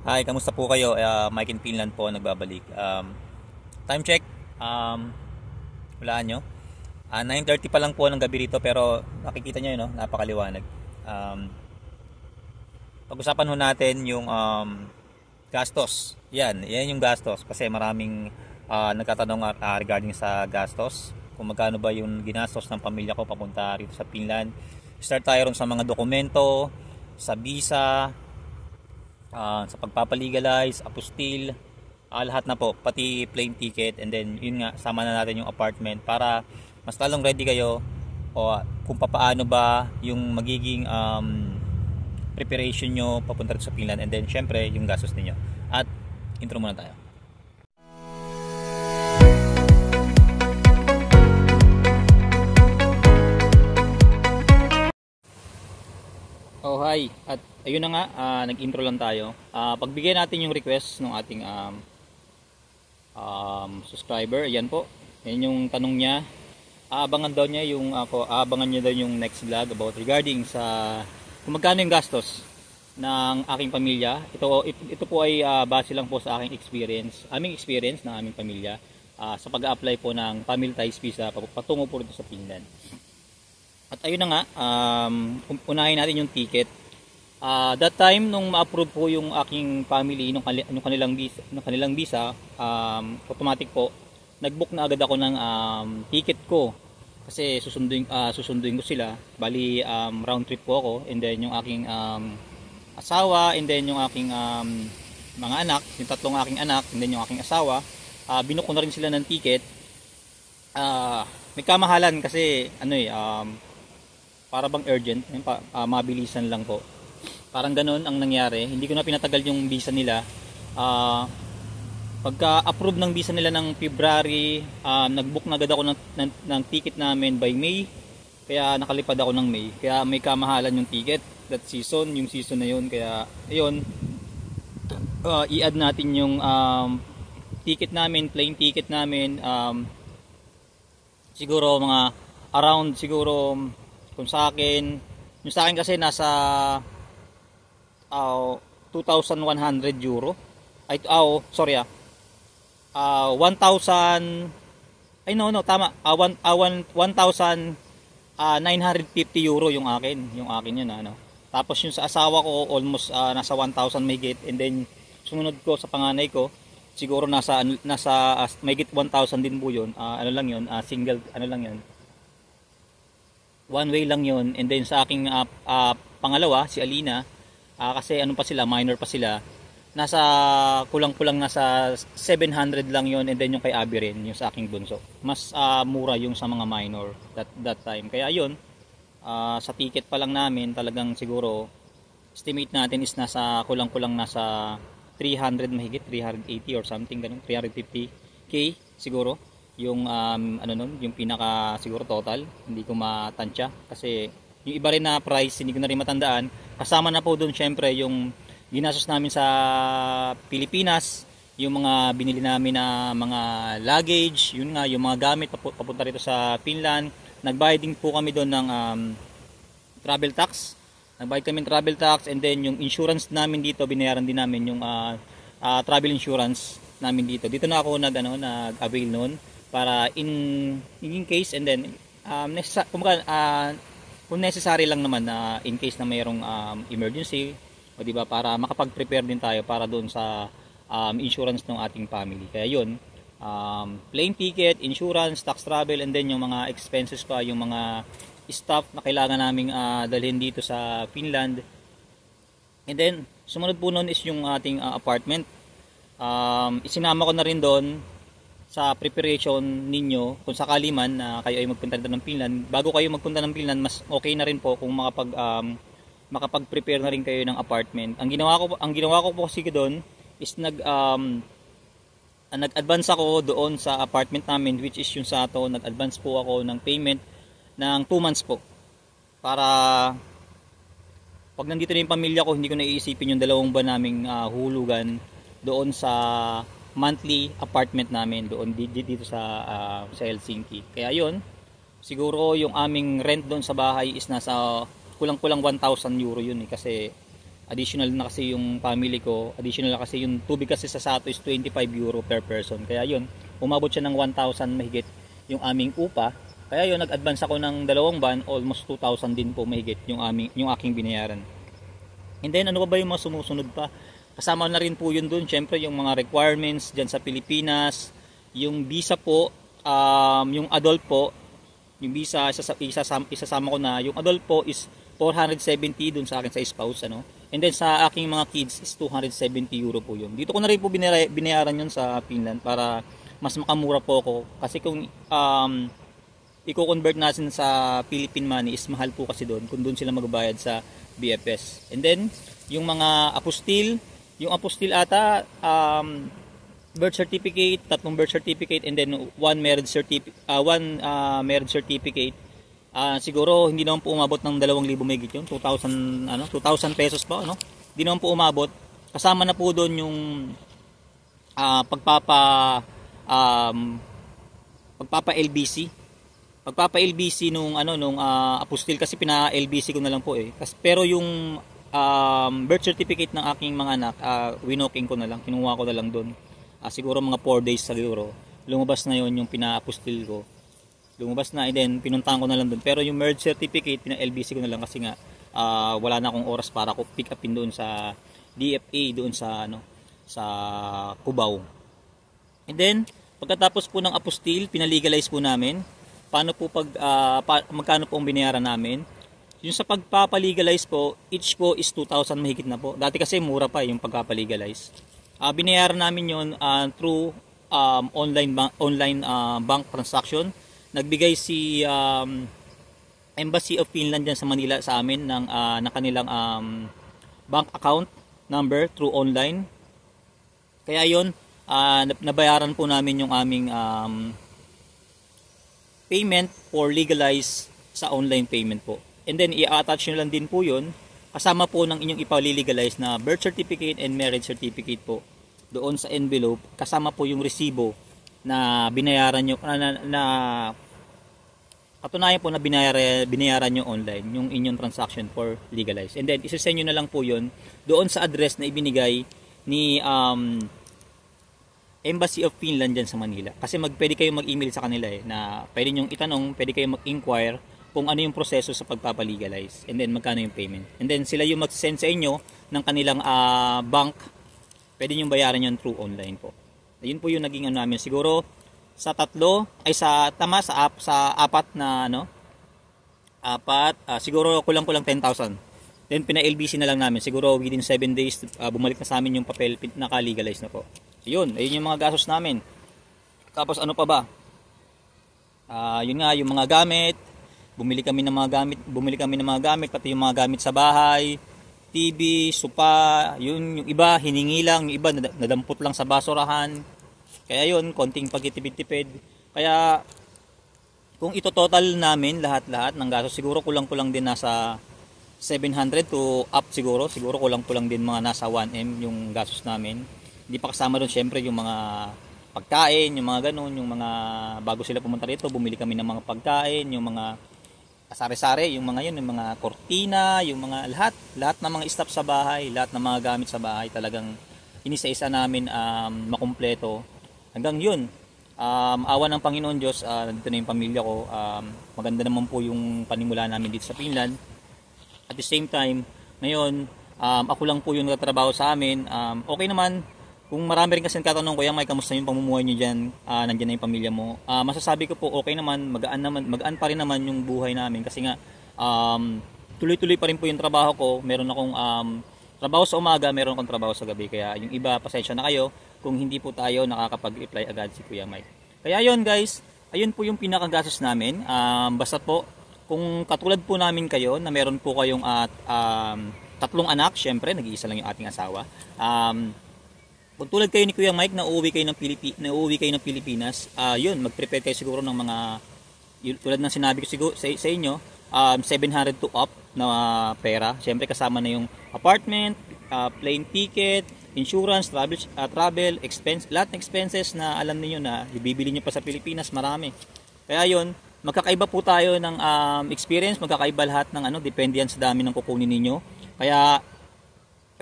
Hi, kamusta po kayo? Mike in Finland po nagbabalik. Time check. Walaan nyo. 9:30 pa lang po ng gabi rito pero nakikita nyo yun, no? Napakaliwanag. Pag-usapan ho natin yung gastos. Yan yung gastos kasi maraming nagtatanong regarding sa gastos. Kung magkano ba yung ginastos ng pamilya ko papunta rito sa Finland. Start tayo ron sa mga dokumento, sa visa, sa pagpapalegalize, apostil, lahat na po, pati plane ticket, and then yun nga, sama na natin yung apartment para mas lalong ready kayo o kung papaano ba yung magiging preparation nyo papunta sa Finland, and then syempre yung gastos niyo. At intro muna tayo. Oh, hi. At ayun na nga, nag-intro lang tayo. Pagbigyan natin yung request ng ating subscriber. Ayan po. Yan yung tanong niya. Aabangan daw niya yung aabangan niya daw yung next vlog about regarding sa kung magkano yung gastos ng aking pamilya. Ito po ay base lang po sa aking experience, aming experience ng aming pamilya sa pag-a-apply po ng family ties visa patungo po dito sa Finland. At ayun na nga, unahin natin yung ticket. That time nung ma-approve po yung aking family nung kanilang visa, automatic po nag-book na agad ako ng ticket ko kasi susunduin ko sila. Bali round trip po ako, and then yung aking asawa, and then yung aking mga anak, yung tatlong aking anak, and then yung aking asawa, binook ko na rin sila ng ticket. May kamahalan kasi para bang urgent, mabilisan lang po. Parang ganoon ang nangyari. Hindi ko na pinatagal yung visa nila. Pagka-approve ng visa nila ng February, nag-book na agad ako ng ticket namin by May. Kaya nakalipad ako ng May. Kaya may kamahalan yung ticket that season, yung season na yun. Kaya ayun, i-add natin yung ticket namin, plane ticket namin. Siguro mga around siguro kung sa akin, yung sa akin kasi nasa 2,100 euro. Ay, sorry 1,000, ay no, tama. 1,950 euro yung akin yun, ano. Tapos yung sa asawa ko almost nasa 1,000 mahigit, and then sumunod ko sa panganay ko siguro nasa mahigit 1,000 din po yun. Ano lang yun, single, ano lang yun, one way lang yon. And then sa aking pangalawa, si Alina, kasi ano pa sila, minor pa sila, nasa kulang-kulang nasa 700 lang yon. And then yung kay Abby rin, yung sa aking bunso, mas mura yung sa mga minor that time. Kaya yun, sa ticket pa lang namin talagang siguro estimate natin is nasa kulang-kulang nasa 300 mahigit, 380 or something ganun, 350k siguro yung yung pinaka siguro total. Hindi ko matansya kasi yung iba rin na price hindi ko na rin matandaan. Kasama na po doon syempre yung ginastos namin sa Pilipinas, yung mga binili namin na mga luggage, yun nga, yung mga gamit papunta rito sa Finland. Nagbayad din po kami doon ng travel tax. Nagbayad kami ng travel tax, and then yung insurance namin dito binayaran din namin yung travel insurance namin dito. Dito na ako nag-avail noon para in case, and then kung necessary lang naman na in case na mayroong emergency, o di ba, para makapag-prepare din tayo para doon sa insurance ng ating family. Kaya yun, plane ticket, insurance, tax travel, and then yung mga expenses pa, yung mga stuff na kailangan naming dalhin dito sa Finland. And then sumunod po noon is yung ating apartment. Isinama ko na rin doon sa preparation ninyo kung sakali man na kayo ay magpunta dito ng Finland. Bago kayo magpunta ng Finland, mas okay na rin po kung makapag-prepare na rin kayo ng apartment. Ang ginawa ko po kasi doon is nag-advance ako doon sa apartment namin, which is yung sa ato. Nag-advance po ako ng payment ng 2 months po. Para pag nandito na yung pamilya ko, hindi ko naiisipin yung 2 buwan naming hulugan doon sa monthly apartment namin doon dito sa Helsinki. Kaya yun, siguro yung aming rent doon sa bahay is nasa kulang-kulang 1,000 euro yun kasi additional na kasi yung family ko, additional na kasi yung tubig kasi sa Sato is 25 euro per person. Kaya yun, umabot siya ng 1,000 mahigit yung aming upa. Kaya yun, nag-advance ako ng 2 buwan, almost 2,000 din po mahigit yung aking binayaran. And then ano ba yung mga sumusunod pa? Kasama na rin po yun dun, syempre yung mga requirements dyan sa Pilipinas, yung visa po, yung adult po, yung visa, isasama ko na, yung adult po is 470 dun sa akin sa spouse, ano. And then sa aking mga kids is 270 euro po yun. Dito ko na rin po binayaran yun sa Finland para mas makamura po ako. Kasi kung i-convert natin sa Philippine money is mahal po kasi doon kung doon sila magbayad sa BFS. And then yung mga apostille, yung apostille ata birth certificate, 3 birth certificate, and then 1 marriage certificate, marriage certificate. Siguro hindi naman po umabot ng 2,000 mahigit yun, 2,000 pesos pa, ano? Hindi naman po umabot. Kasama na po doon yung pagpapa LBC. Pagpapa LBC nung apostille kasi pina LBC ko na lang po eh. Pero yung birth certificate ng aking mga anak, winoking ko na lang, kinuha ko na lang doon. Siguro mga 4 days siguro lumabas na yon yung pina-apostil ko, lumabas na, and then pinuntahan ko na lang doon. Pero yung marriage certificate pina-LBC ko na lang kasi nga wala na akong oras para ko pick upin doon sa DFA doon sa sa Cubao. And then pagkatapos po ng apostil, pinalegalize po namin. Paano po magkano po ang binayaran namin? Yung sa pagpapalegalize po, each po is 2,000 mahigit na po. Dati kasi mura pa yung pagpapalegalize. Binayaran namin yon through online bank transaction. Nagbigay si Embassy of Finland dyan sa Manila sa amin ng kanilang bank account number through online. Kaya yon, nabayaran po namin yung aming payment for legalize sa online payment po. And then i-attach nyo lang din po yun kasama po ng inyong ipalilegalize na birth certificate and marriage certificate po doon sa envelope, kasama po yung resibo na binayaran nyo, na katunayan po na binayaran nyo online yung inyong transaction for legalize. And then isasend nyo na lang po yun doon sa address na ibinigay ni Embassy of Finland dyan sa Manila. Kasi pwede kayo mag-email sa kanila na pwede nyo itanong, pwede kayo mag-inquire kung ano yung proseso sa pagpapalegalize, and then magkano yung payment. And then sila yung mag-send sa inyo ng kanilang bank. Pwede nyo bayaran yun through online po. Ayun po yung naging namin. Siguro sa apat na siguro kulang-kulang 10,000. Then pina-LBC na lang namin. Siguro within 7 days bumalik na sa amin yung papel, naka-legalize na po. Ayun yung mga gastos namin. Tapos ano pa ba? Yun nga, yung mga gamit. Bumili kami ng mga gamit, pati yung mga gamit sa bahay, TV, sopa, yung iba hiningi lang, yung iba nadampot lang sa basurahan. Kaya yun, konting pagtitipid-tipid. Kaya kung ito-total namin lahat-lahat ng gastos, siguro kulang-kulang din nasa 700 to up siguro kulang-kulang din mga nasa 1M yung gastos namin. Hindi pa kasama doon syempre yung mga pagkain, yung mga ganun, yung mga bago sila pumunta rito, bumili kami ng mga pagkain, yung mga sari-sari, yung mga yun, yung mga kortina, yung mga lahat ng mga stuff sa bahay, lahat ng mga gamit sa bahay, talagang inisa-isa namin makumpleto. Hanggang yun, awa ng Panginoon Diyos, nandito na yung pamilya ko. Maganda naman po yung panimula namin dito sa Finland. At the same time, ngayon, ako lang po yung nagtatrabaho sa amin. Okay naman. Kung marami rin kasi katanong ko, may kamusta yung pamumuhay nyo dyan, nandyan na yung pamilya mo. Masasabi ko po, okay naman, magaan pa rin naman yung buhay namin. Kasi nga, tuloy-tuloy pa rin po yung trabaho ko. Meron akong trabaho sa umaga, meron akong trabaho sa gabi. Kaya yung iba, pasensya na kayo kung hindi po tayo nakakapag-reply agad si Kuya Mike. Kaya yun guys, ayun po yung pinakagastos namin. Basta po, kung katulad po namin kayo, na meron po kayong 3 anak, syempre, nag-iisa lang yung ating asawa. Kung tulad kayo ni Kuya Mike na uuwi kayo ng Pilipinas, yun, mag-prepare kayo siguro ng mga, tulad ng sinabi ko siguro sa inyo, 700 to up na pera. Siyempre kasama na yung apartment, plane ticket, insurance, travel, expense, lahat ng expenses na alam niyo na ibibili niyo pa sa Pilipinas, marami. Kaya yun, magkakaiba po tayo ng experience, magkakaiba lahat ng depende yan sa dami ng kukunin ninyo. Kaya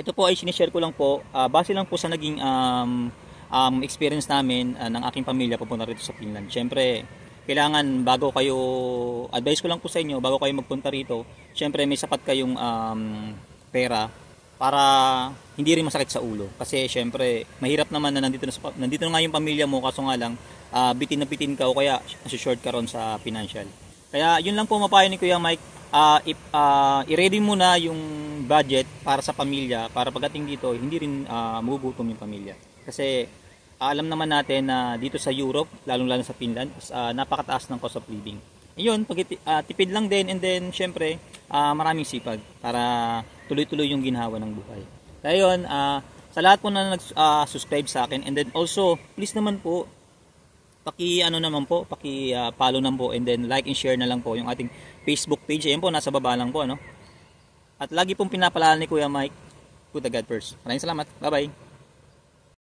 Ito po ay sinishare ko lang po, base lang po sa naging experience namin ng aking pamilya pupunta rito sa Finland. Siyempre, kailangan bago kayo, advice ko lang po sa inyo, bago kayo magpunta rito, siyempre may sapat kayong pera para hindi rin masakit sa ulo. Kasi siyempre, mahirap naman na nandito na nga yung pamilya mo, kaso nga lang, bitin na bitin ka o kaya nasi-short ka ron sa financial. Kaya yun lang po mapayo ni Kuya Mike, i-ready mo na yung budget para sa pamilya, para pagdating dito hindi rin magugutom yung pamilya. Kasi alam naman natin na dito sa Europe, lalong-lalo sa Finland, napakataas ng cost of living. Ayun, tipid lang din, and then syempre maraming sipag para tuloy-tuloy yung ginhawa ng buhay. Kaya yun, sa lahat po na nag-subscribe sa akin, and then also please naman po paki-follow naman po, and then like and share na lang po yung ating Facebook page. Ayun po, nasa baba lang po, ano. At lagi pong pinapaalala ni Kuya Mike, put the God first. Maraming salamat. Bye-bye.